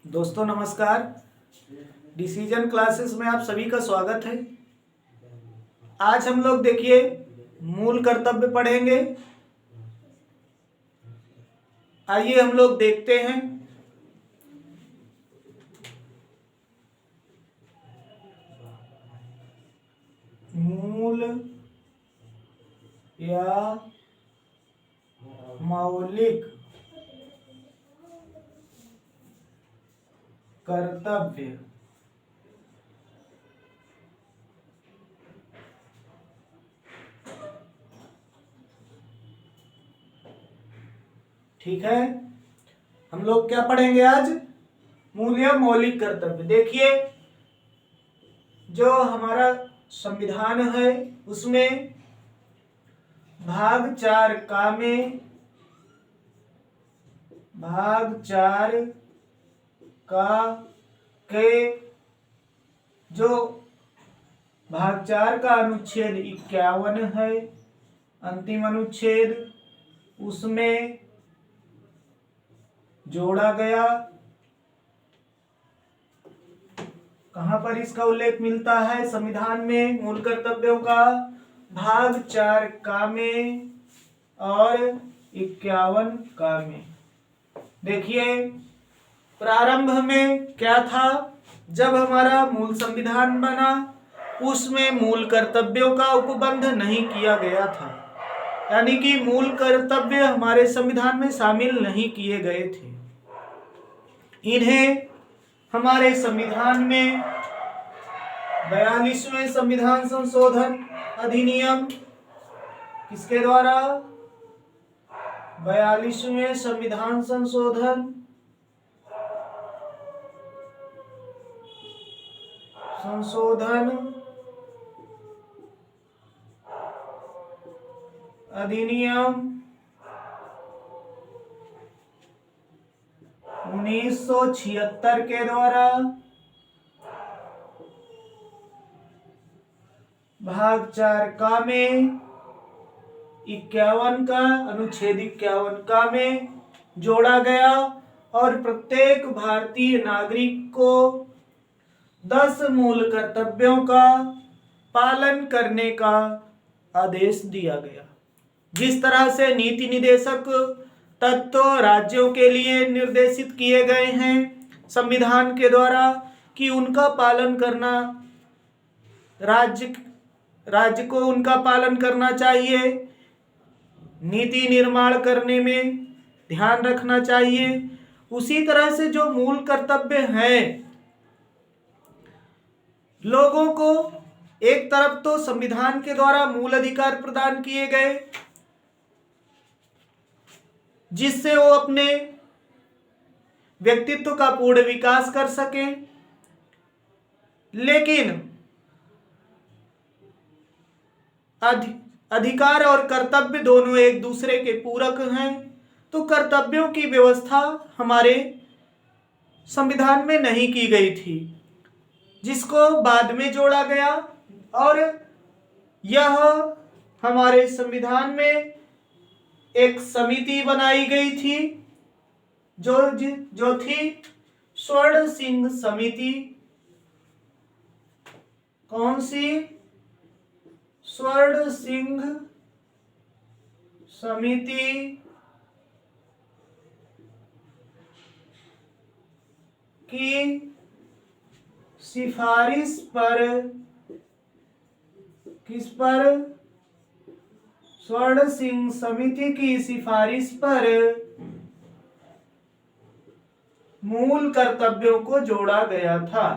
दोस्तों नमस्कार। Decision classes में आप सभी का स्वागत है। आज हम लोग देखिए मूल कर्तव्य पढ़ेंगे। आइए हम लोग देखते हैं। मूल या मौलिक कर्तव्य। ठीक है, हम लोग क्या पढ़ेंगे आज? मूल या मौलिक कर्तव्य। देखिए, जो हमारा संविधान है उसमें भाग 4 का में भाग 4 का के जो भाग 4 का अनुच्छेद 51 है, अंतिम अनुच्छेद, उसमें जोड़ा गया। कहां पर इसका उल्लेख मिलता है संविधान में मूल कर्तव्यों का? भाग 4 का में और 51 का में। देखिए, प्रारंभ में क्या था? जब हमारा मूल संविधान बना उसमें मूल कर्तव्यों का उपबंध नहीं किया गया था, यानी कि मूल कर्तव्य हमारे संविधान में शामिल नहीं किए गए थे। इन्हें हमारे संविधान में 42वें संविधान संशोधन अधिनियम किसके द्वारा? 42वें संविधान संशोधन अधिनियम 1976 के द्वारा भाग 4 का में 51 का अनुच्छेद 51 का में जोड़ा गया और प्रत्येक भारतीय नागरिक को 10 मूल कर्तव्यों का पालन करने का आदेश दिया गया। जिस तरह से नीति निदेशक तत्व राज्यों के लिए निर्देशित किए गए हैं संविधान के द्वारा कि उनका पालन करना, राज्य को उनका पालन करना चाहिए, नीति निर्माण करने में ध्यान रखना चाहिए, उसी तरह से जो मूल कर्तव्य हैं लोगों को, एक तरफ तो संविधान के द्वारा मूल अधिकार प्रदान किए गए जिससे वो अपने व्यक्तित्व का पूर्ण विकास कर सके, लेकिन अधिकार और कर्तव्य दोनों एक दूसरे के पूरक हैं। तो कर्तव्यों की व्यवस्था हमारे संविधान में नहीं की गई थी, जिसको बाद में जोड़ा गया। और यह हमारे संविधान में एक समिति बनाई गई थी जो थी स्वर्ण सिंह समिति। कौन सी? स्वर्ण सिंह समिति की सिफारिश पर, किस पर? स्वर्ण सिंह समिति की सिफारिश पर मूल कर्तव्यों को जोड़ा गया था।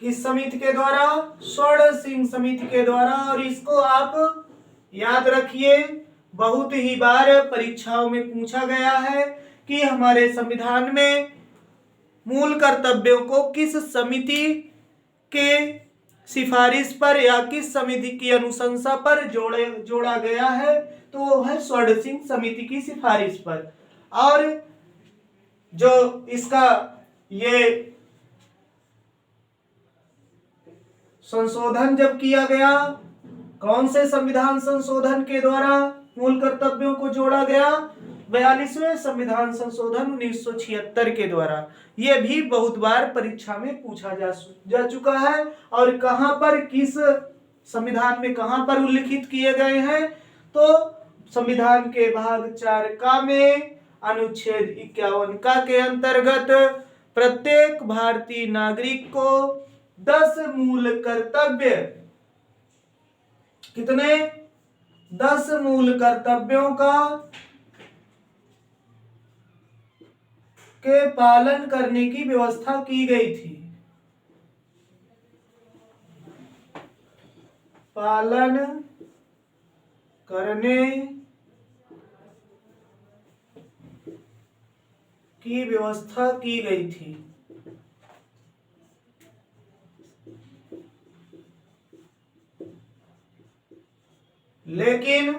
किस समिति के द्वारा? स्वर्ण सिंह समिति के द्वारा। और इसको आप याद रखिए, बहुत ही बार परीक्षाओं में पूछा गया है कि हमारे संविधान में मूल कर्तव्यों को किस समिति के सिफारिश पर या किस समिति की अनुशंसा पर जोड़ा गया है, तो वो है स्वर्ण सिंह समिति की सिफारिश पर। और जो इसका ये संशोधन जब किया गया, कौन से संविधान संशोधन के द्वारा मूल कर्तव्यों को जोड़ा गया? 42वें संविधान संशोधन 1976 के द्वारा। यह भी बहुत बार परीक्षा में पूछा जा चुका है। और कहां पर, किस संविधान में कहां पर उल्लिखित किए गए हैं? तो संविधान के भाग 4 का में अनुच्छेद 51 का के अंतर्गत प्रत्येक भारतीय नागरिक को 10 मूल कर्तव्य, कितने? 10 मूल कर्तव्यों का के पालन करने की व्यवस्था की गई थी। पालन करने की व्यवस्था की गई थी। लेकिन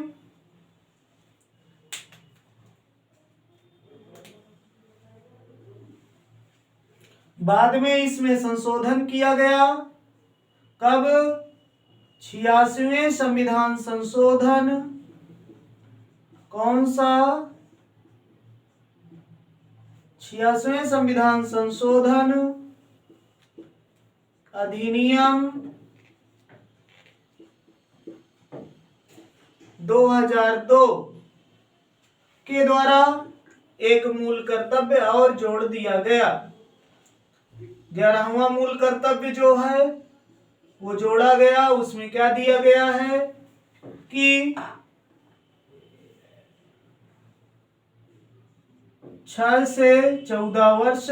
बाद में इसमें संशोधन किया गया। कब? 86वें संविधान संशोधन। कौन सा? 86वें संविधान संशोधन अधिनियम 2002 के द्वारा एक मूल कर्तव्य और जोड़ दिया गया। 11वां मूल कर्तव्य जो है वो जोड़ा गया। उसमें क्या दिया गया है कि 6 से 14 वर्ष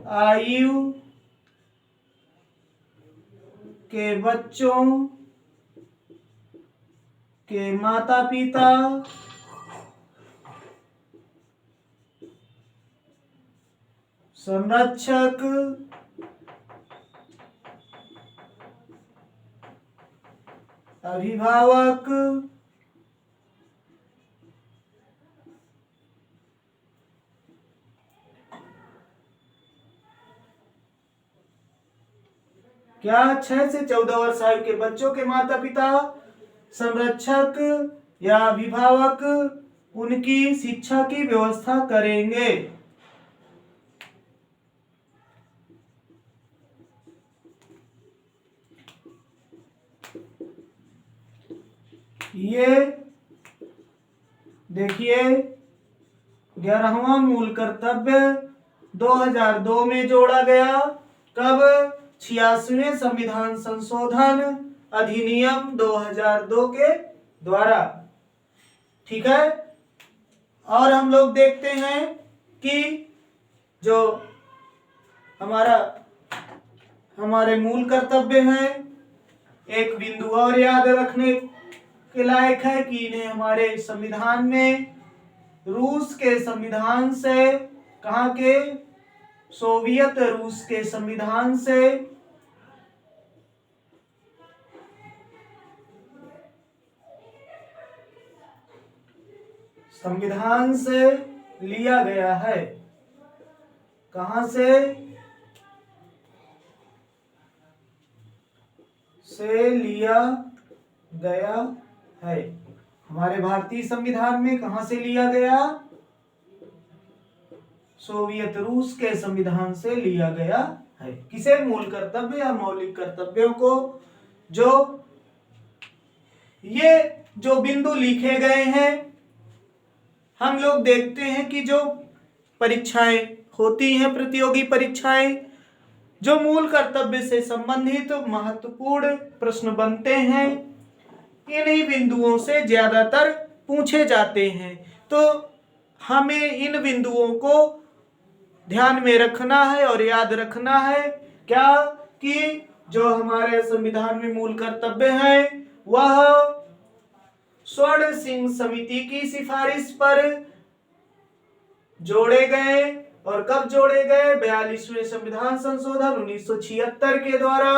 आयु के बच्चों के माता पिता संरक्षक अभिभावक क्या? 6 से 14 वर्ष आयु के बच्चों के माता पिता, संरक्षक या अभिभावक उनकी शिक्षा की व्यवस्था करेंगे। ये देखिए 11वां मूल कर्तव्य 2002 में जोड़ा गया। कब? 86वें संविधान संशोधन अधिनियम 2002 के द्वारा। ठीक है। और हम लोग देखते हैं कि जो हमारे मूल कर्तव्य हैं, एक बिंदु और याद रखने के लायक है कि इन्हें हमारे संविधान में रूस के संविधान से, कहाँ के? सोवियत रूस के संविधान से लिया गया है। कहां से लिया गया है? हमारे भारतीय संविधान में कहां से लिया गया? सोवियत रूस के संविधान से लिया गया है। किसे? मूल कर्तव्य या मौलिक कर्तव्यों को। ये जो बिंदु लिखे गए हैं, हम लोग देखते हैं कि जो परीक्षाएं होती हैं, प्रतियोगी परीक्षाएं, जो मूल कर्तव्य से संबंधित महत्वपूर्ण प्रश्न बनते हैं, इन्हीं बिंदुओं से ज्यादातर पूछे जाते हैं। तो हमें इन बिंदुओं को ध्यान में रखना है और याद रखना है। क्या? कि जो हमारे संविधान में मूल कर्तव्य है वह स्वर्ण सिंह समिति की सिफारिश पर जोड़े गए। और कब जोड़े गए? 42वें संविधान संशोधन 1976 के द्वारा।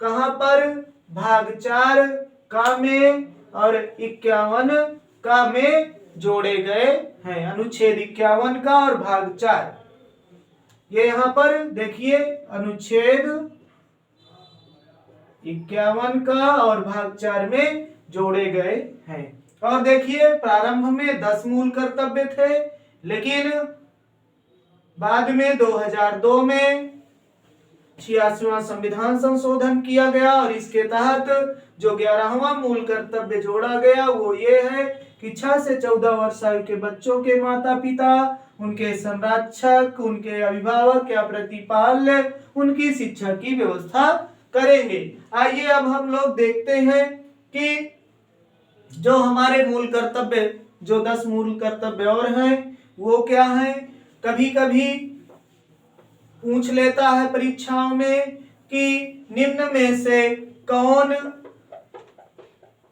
कहां पर? भाग 4 का में और 51 का में जोड़े गए हैं। अनुच्छेद 51 का और भाग 4, ये यहाँ पर देखिए अनुच्छेद 51 का और भाग 4 में जोड़े गए हैं। और देखिए प्रारंभ में 10 मूल कर्तव्य थे, लेकिन बाद में 2002 में 86वां संविधान संशोधन किया गया और इसके तहत जो 11वां मूल कर्तव्य जोड़ा गया वो ये है कि 6 से 14 वर्ष आयु के बच्चों के माता पिता, उनके संरक्षक, उनके अभिभावक या प्रतिपाल्य उनकी शिक्षा की व्यवस्था करेंगे। आइए अब हम लोग देखते हैं कि जो हमारे मूल कर्तव्य, जो 10 मूल कर्तव्य और हैं वो क्या है। कभी कभी पूछ लेता है परीक्षाओं में कि निम्न में से कौन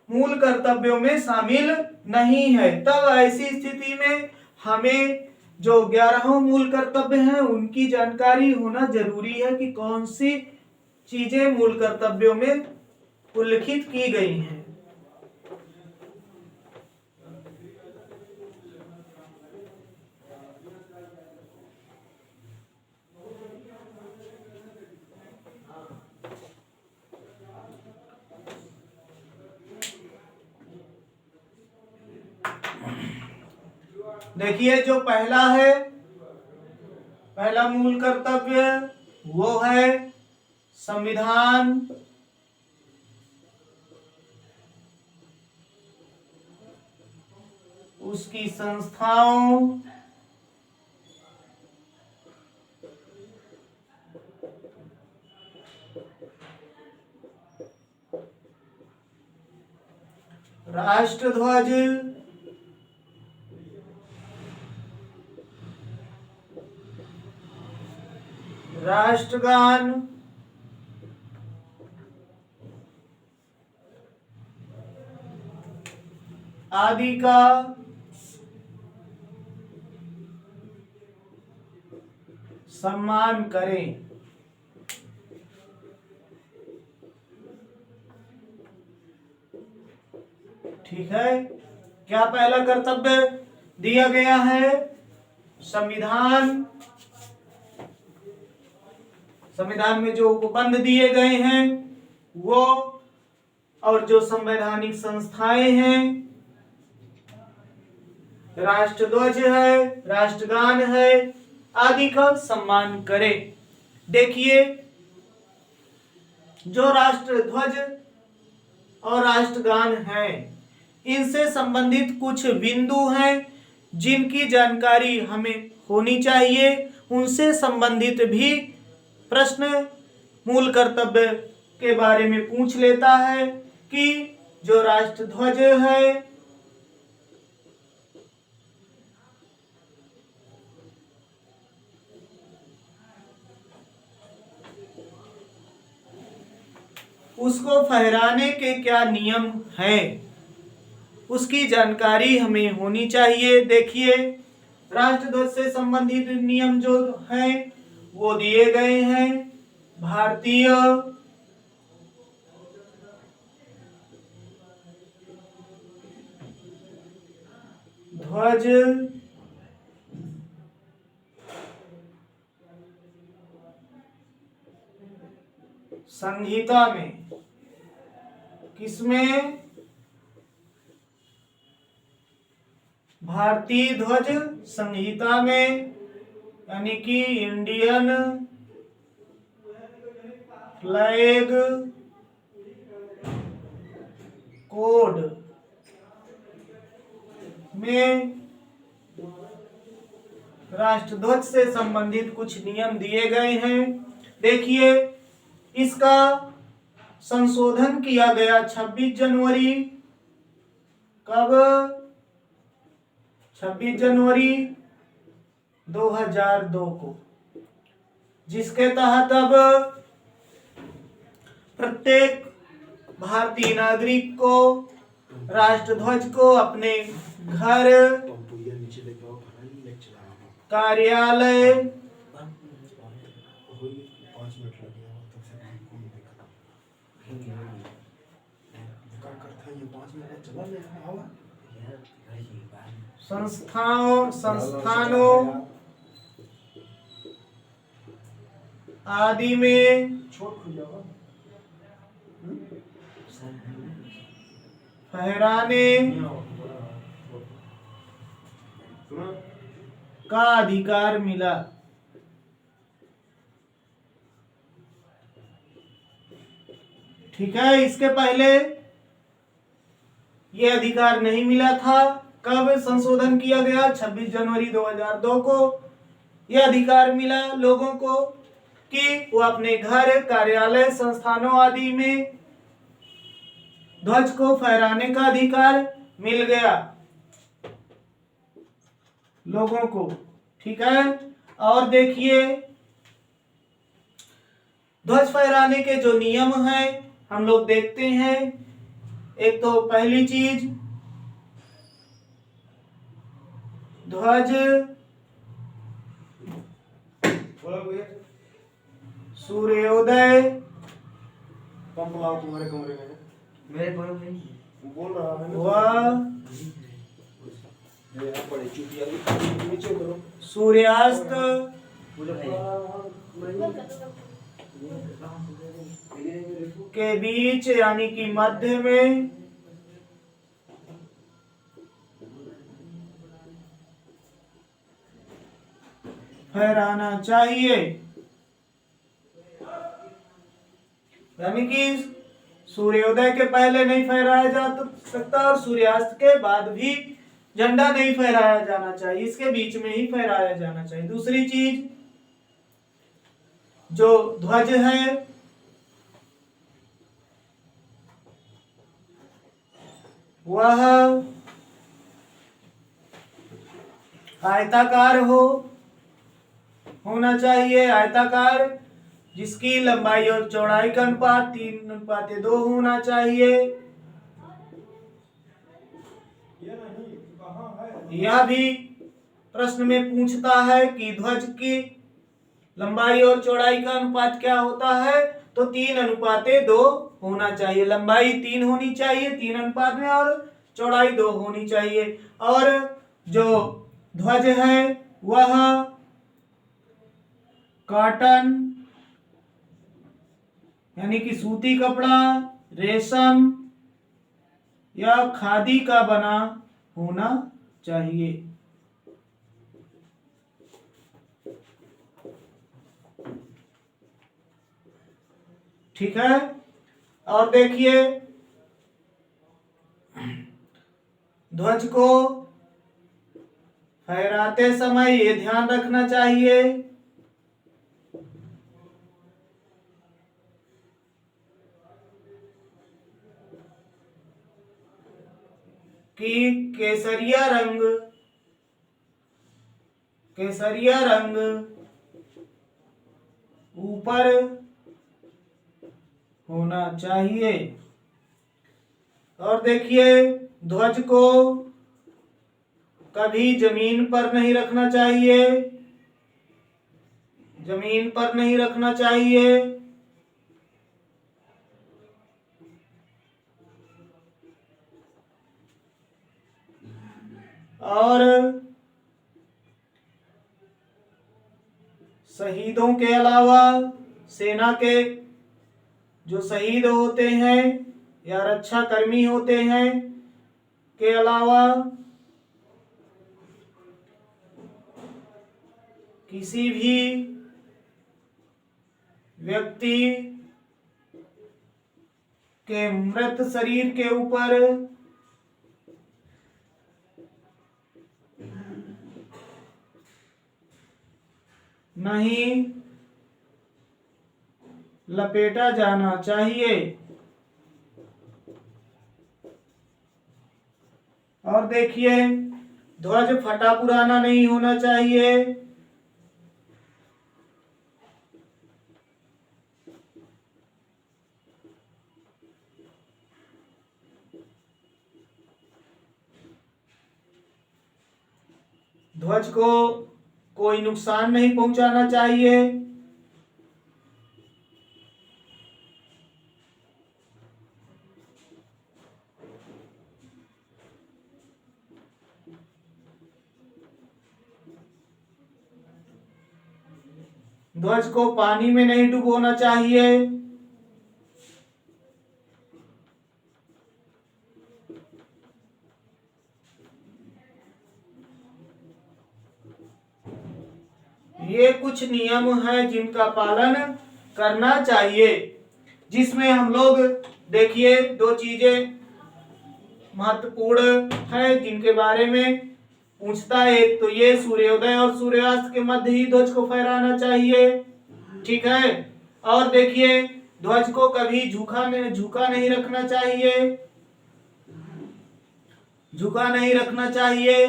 मूल कर्तव्यों में शामिल नहीं है, तब ऐसी स्थिति में हमें जो 11 मूल कर्तव्य हैं उनकी जानकारी होना जरूरी है कि कौन सी चीजें मूल कर्तव्यों में उल्लिखित की गई हैं। देखिए जो पहला है, पहला मूल कर्तव्य वो है संविधान उसकी संस्थाओं राष्ट्रध्वज, राष्ट्रगान, आदि का सम्मान करें। ठीक है, क्या पहला कर्तव्य दिया गया है? संविधान, संविधान में जो उपबंध दिए गए हैं वो, और जो संवैधानिक संस्थाएं हैं, राष्ट्रध्वज है, राष्ट्रगान है, आदि का सम्मान करें। देखिए जो राष्ट्रध्वज और राष्ट्रगान है इनसे संबंधित कुछ बिंदु हैं जिनकी जानकारी हमें होनी चाहिए। उनसे संबंधित भी प्रश्न मूल कर्तव्य के बारे में पूछ लेता है कि जो राष्ट्रध्वज है उसको फहराने के क्या नियम हैं, उसकी जानकारी हमें होनी चाहिए। देखिए राष्ट्रध्वज से संबंधित नियम जो हैं वो दिए गए हैं। भारतीय ध्वज संहिता में, किसमें? भारतीय ध्वज संहिता में, यानी कि इंडियन फ्लैग कोड में राष्ट्रध्वज से संबंधित कुछ नियम दिए गए हैं। देखिए इसका संशोधन किया गया 26 जनवरी, कब? 26 जनवरी 2002 को, जिसके तहत अब प्रत्येक भारतीय नागरिक को राष्ट्रध्वज को अपने घर, कार्यालय, संस्थानों आदि में फहराने का अधिकार मिला। ठीक है, इसके पहले ये अधिकार नहीं मिला था। कब संशोधन किया गया? 26 जनवरी 2002 को यह अधिकार मिला लोगों को कि वो अपने घर, कार्यालय, संस्थानों आदि में ध्वज को फहराने का अधिकार मिल गया लोगों को। ठीक है, और देखिए ध्वज फहराने के जो नियम हैं हम लोग देखते हैं। एक तो पहली चीज, ध्वज सूर्योदय पंप लाओ तुम्हारे कमरे में। मेरे कमरे में नहीं बोल रहा है व पड़े चुटिया नीचे करो। सूर्यास्त के बीच यानी कि मध्य में फहराना चाहिए। यानी कि सूर्योदय के पहले नहीं फहराया जा सकता और सूर्यास्त के बाद भी झंडा नहीं फहराया जाना चाहिए, इसके बीच में ही फहराया जाना चाहिए। दूसरी चीज, जो ध्वज है वह आयताकार होना चाहिए। आयताकार जिसकी लंबाई और चौड़ाई का अनुपात 3:2 होना चाहिए। यह भी प्रश्न में पूछता है कि ध्वज की लंबाई और चौड़ाई का अनुपात क्या होता है, तो 3:2 होना चाहिए। लंबाई 3 होनी चाहिए 3 अनुपात में और चौड़ाई 2 होनी चाहिए। और जो ध्वज है वह कॉटन यानी कि सूती कपड़ा, रेशम या खादी का बना होना चाहिए। ठीक है, और देखिए ध्वज को फहराते समय ये ध्यान रखना चाहिए कि केसरिया रंग ऊपर होना चाहिए। और देखिए ध्वज को कभी जमीन पर नहीं रखना चाहिए, जमीन पर नहीं रखना चाहिए। और शहीदों के अलावा सेना के जो शहीद होते हैं या रक्षा कर्मी होते हैं के अलावा किसी भी व्यक्ति के मृत शरीर के ऊपर नहीं लपेटा जाना चाहिए। और देखिए ध्वज फटा पुराना नहीं होना चाहिए। ध्वज को कोई नुकसान नहीं पहुंचाना चाहिए। ध्वज को पानी में नहीं डुबोना चाहिए। ये कुछ नियम हैं जिनका पालन करना चाहिए, जिसमें हम लोग देखिए दो चीजें महत्वपूर्ण है जिनके बारे में पूछता है। एक तो ये सूर्योदय और सूर्यास्त के मध्य ही ध्वज को फहराना चाहिए, ठीक है। और देखिए ध्वज को कभी झुका नहीं रखना चाहिए, झुका नहीं रखना चाहिए।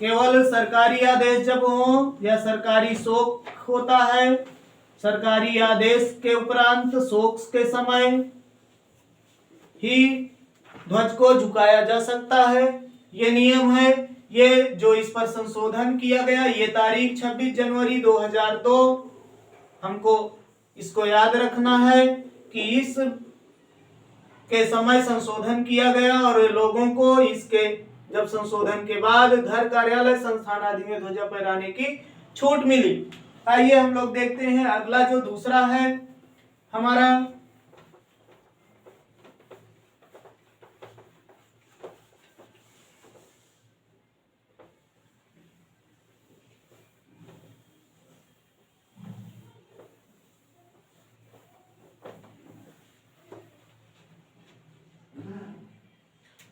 केवल सरकारी आदेश जब हो या सरकारी शोक होता है, सरकारी आदेश के उपरांत शोक के समय ही ध्वज को झुकाया जा सकता है। ये नियम है। ये जो इस पर संशोधन किया गया, ये तारीख 26 जनवरी 2002, हमको इसको याद रखना है कि इस के समय संशोधन किया गया और लोगों को इसके जब संशोधन के बाद घर, कार्यालय, संस्थान आदि में ध्वजा फहराने की छूट मिली। आइए हम लोग देखते हैं अगला जो दूसरा है हमारा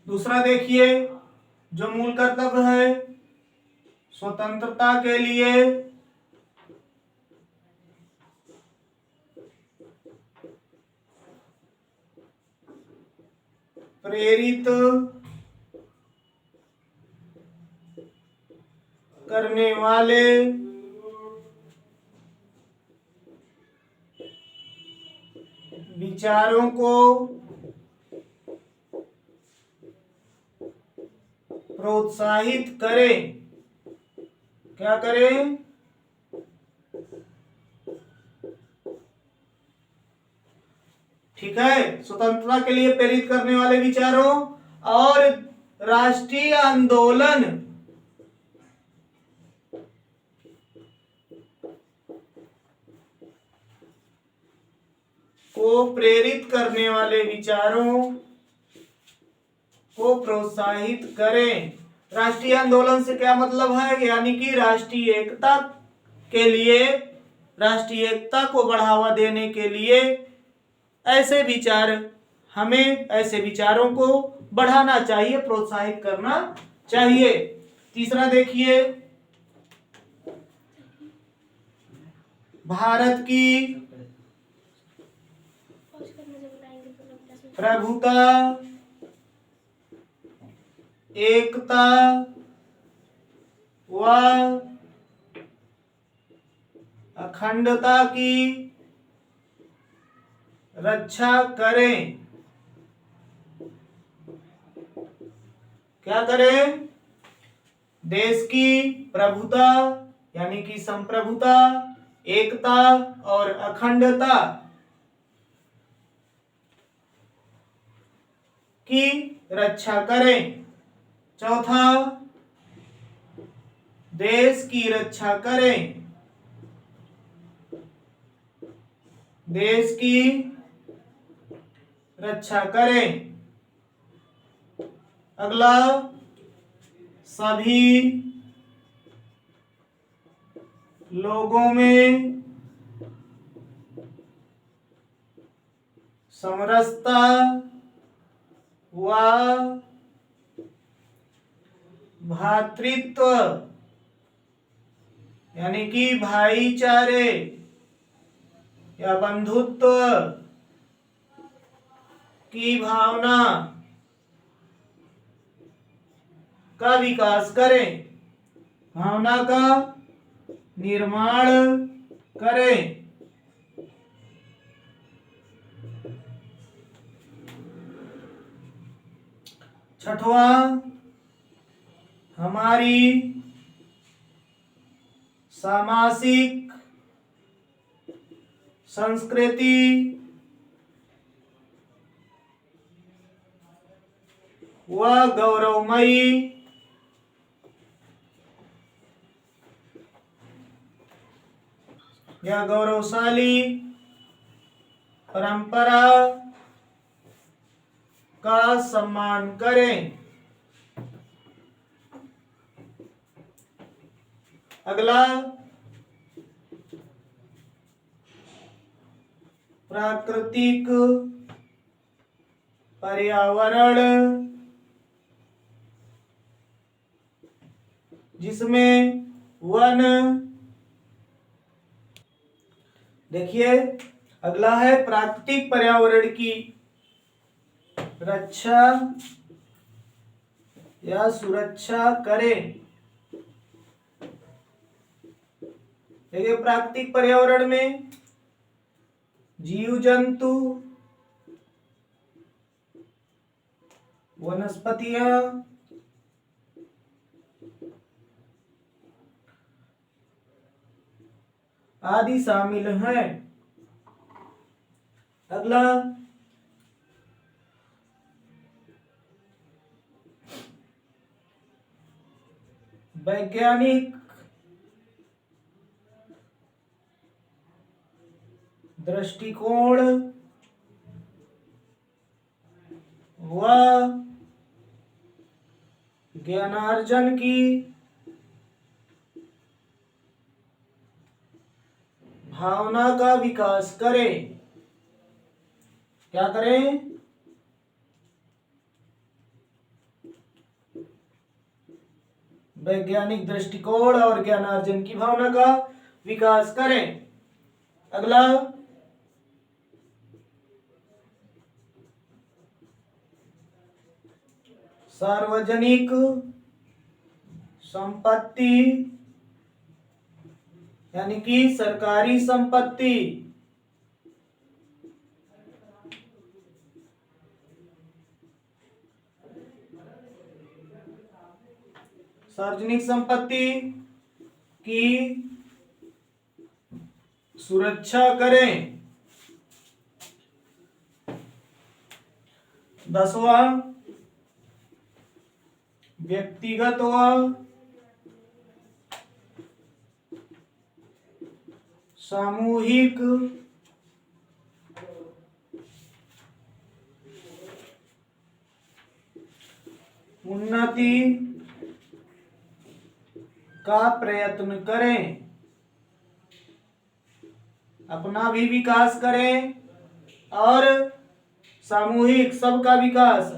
दूसरा देखिए जो मूल कर्तव्य है स्वतंत्रता के लिए प्रेरित करने वाले विचारों को प्रोत्साहित करें। क्या करें? ठीक है, स्वतंत्रता के लिए प्रेरित करने वाले विचारों और राष्ट्रीय आंदोलन को प्रेरित करने वाले विचारों को प्रोत्साहित करें। राष्ट्रीय आंदोलन से क्या मतलब है? यानी कि राष्ट्रीय एकता के लिए, राष्ट्रीय एकता को बढ़ावा देने के लिए ऐसे विचार, हमें ऐसे विचारों को बढ़ाना चाहिए, प्रोत्साहित करना चाहिए। तीसरा देखिए भारत की प्रभुता, एकता व अखंडता की रक्षा करें। क्या करें? देश की प्रभुता यानी कि संप्रभुता, एकता और अखंडता की रक्षा करें। चौथा, देश की रक्षा करें, देश की रक्षा करें। अगला, सभी लोगों में समरसता व भातृत्व यानी कि भाईचारे या बंधुत्व की भावना का विकास करें, भावना का निर्माण करें। छठवां, हमारी सामाजिक संस्कृति व गौरवमयी या गौरवशाली परंपरा का सम्मान करें। अगला, प्राकृतिक पर्यावरण जिसमें वन, देखिए अगला है प्राकृतिक पर्यावरण की रक्षा या सुरक्षा करें। देखिए प्राकृतिक पर्यावरण में जीव जंतु, वनस्पतियां, आदि शामिल हैं। अगला, वैज्ञानिक दृष्टिकोण व ज्ञानार्जन की भावना का विकास करें। क्या करें? वैज्ञानिक दृष्टिकोण और ज्ञानार्जन की भावना का विकास करें। अगला, सार्वजनिक संपत्ति यानी कि सरकारी संपत्ति सार्वजनिक संपत्ति की सुरक्षा करें। 10वां, व्यक्तिगत व सामूहिक उन्नति का प्रयत्न करें। अपना भी विकास करें और सामूहिक सबका विकास,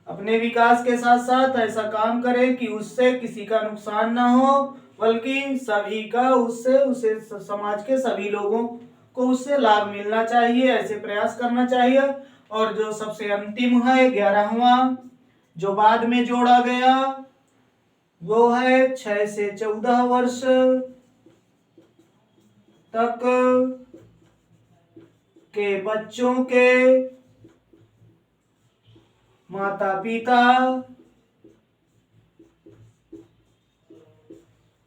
अपने विकास के साथ साथ ऐसा काम करें कि उससे किसी का नुकसान ना हो, बल्कि सभी का उससे उसे समाज के सभी लोगों को उससे लाभ मिलना चाहिए, ऐसे प्रयास करना चाहिए। और जो सबसे अंतिम है 11वां, जो बाद में जोड़ा गया, वो है 6 से 14 वर्ष तक के बच्चों के माता पिता,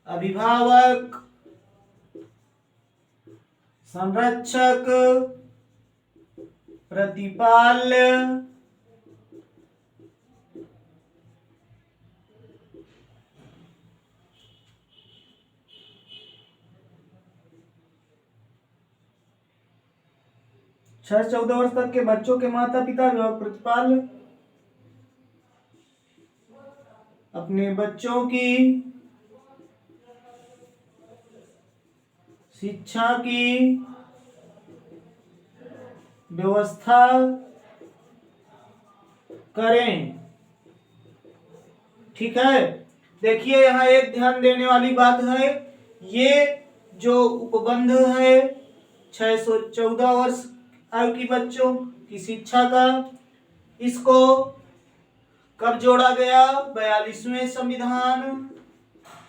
अभिभावक, संरक्षक, प्रतिपाल्य, छह 14 वर्ष तक के बच्चों के माता पिता, अभिभावक, प्रतिपाल्य अपने बच्चों की शिक्षा की व्यवस्था करें। ठीक है, देखिए यहाँ एक ध्यान देने वाली बात है, ये जो उपबंध है 6 से 14 वर्ष आयु की बच्चों की शिक्षा का, इसको कब जोड़ा गया? 42वें संविधान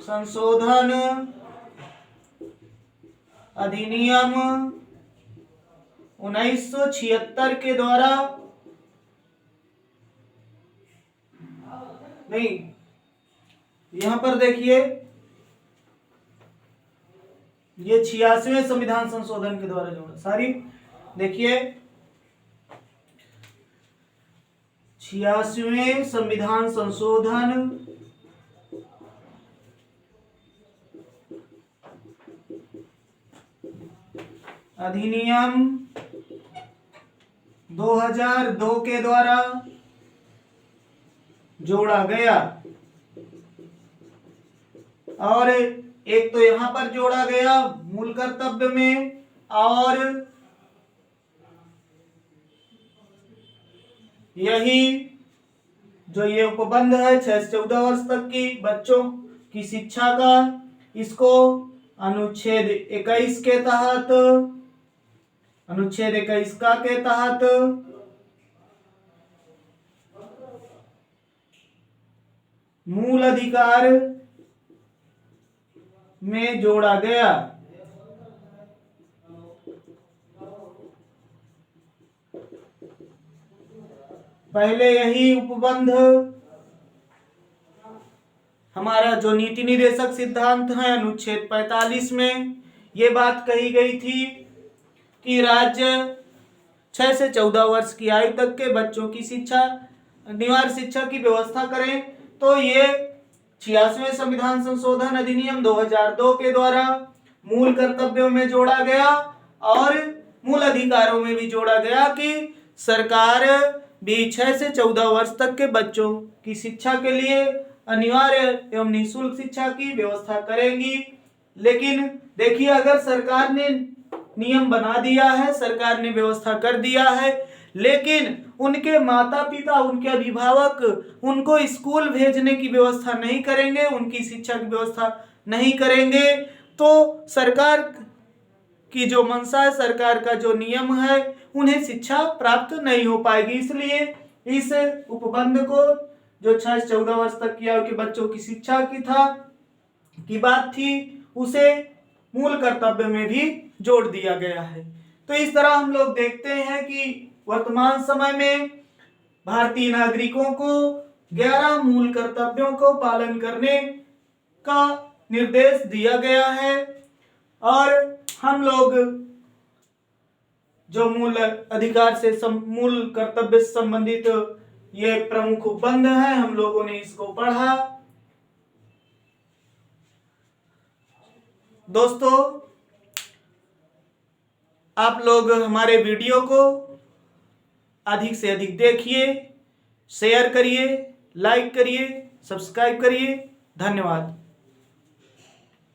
संशोधन अधिनियम 1976 के द्वारा, नहीं, यहां पर देखिए ये 86वें संविधान संशोधन के द्वारा जोड़ा, सॉरी, देखिए 86वें संविधान संशोधन अधिनियम 2002 के द्वारा जोड़ा गया। और एक तो यहां पर जोड़ा गया मूल कर्तव्य में, और यही जो ये उपबंध है 6 से 14 वर्ष तक की बच्चों की शिक्षा का, इसको अनुच्छेद 21 के तहत, अनुच्छेद 21 का के तहत मूल अधिकार में जोड़ा गया। पहले यही उपबंध हमारा जो नीति निर्देशक सिद्धांत है अनुच्छेद 45 में ये बात कही गई थी कि राज्य 6 से 14 वर्ष की आयु तक के बच्चों की शिक्षा, अनिवार्य शिक्षा की व्यवस्था करें। तो ये 86वें संविधान संशोधन अधिनियम 2002 के द्वारा मूल कर्तव्यों में जोड़ा गया और मूल अधिकारों में भी जोड़ा गया कि सरकार भी 6 से 14 वर्ष तक के बच्चों की शिक्षा के लिए अनिवार्य एवं निःशुल्क शिक्षा की व्यवस्था करेंगी। लेकिन देखिए, अगर सरकार ने नियम बना दिया है, सरकार ने व्यवस्था कर दिया है, लेकिन उनके माता पिता, उनके अभिभावक उनको स्कूल भेजने की व्यवस्था नहीं करेंगे, उनकी शिक्षा की व्यवस्था नहीं करेंगे, तो सरकार की जो मंशा है, सरकार का जो नियम है, उन्हें शिक्षा प्राप्त नहीं हो पाएगी। इसलिए इस उपबंध को जो 6 से 14 वर्ष तक की आयु के बच्चों की शिक्षा की बात थी, उसे मूल कर्तव्य में भी जोड़ दिया गया है। तो इस तरह हम लोग देखते हैं कि वर्तमान समय में भारतीय नागरिकों को 11 मूल कर्तव्यों को पालन करने का निर्देश दिया गया है और हम लोग जो मूल अधिकार से मूल कर्तव्य से संबंधित ये प्रमुख उपबंध है, हम लोगों ने इसको पढ़ा। दोस्तों, आप लोग हमारे वीडियो को अधिक से अधिक देखिए, शेयर करिए, लाइक करिए, सब्सक्राइब करिए। धन्यवाद।